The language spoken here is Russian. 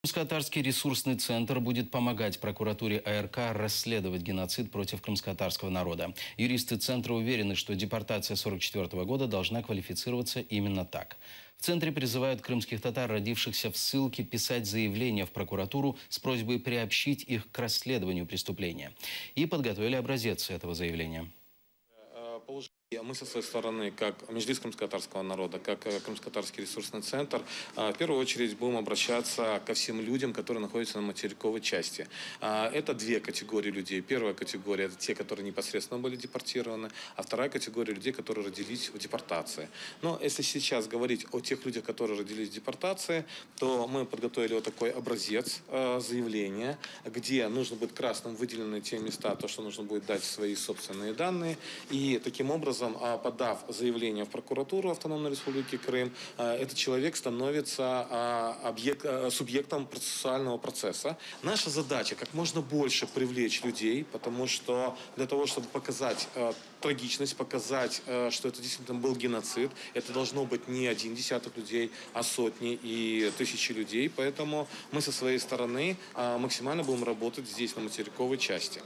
Крымско-татарский ресурсный центр будет помогать прокуратуре АРК расследовать геноцид против крымско-татарского народа. Юристы центра уверены, что депортация 1944 года должна квалифицироваться именно так. В центре призывают крымских татар, родившихся в ссылке, писать заявление в прокуратуру с просьбой приобщить их к расследованию преступления. И подготовили образец этого заявления. Мы со своей стороны, как Меджлис крымско-татарского народа, как Крымско-татарский ресурсный центр, в первую очередь будем обращаться ко всем людям, которые находятся на материковой части. Это две категории людей. Первая категория – это те, которые непосредственно были депортированы, а вторая категория людей, которые родились в депортации. Но если сейчас говорить о тех людях, которые родились в депортации, то мы подготовили вот такой образец заявления, где нужно будет красным выделены те места, то, что нужно будет дать свои собственные данные, и таким образом, подав заявление в прокуратуру Автономной Республики Крым, этот человек становится субъектом процессуального процесса. Наша задача как можно больше привлечь людей, потому что для того, чтобы показать трагичность, показать, что это действительно был геноцид, это должно быть не один десяток людей, а сотни и тысячи людей. Поэтому мы со своей стороны максимально будем работать здесь, на материковой части.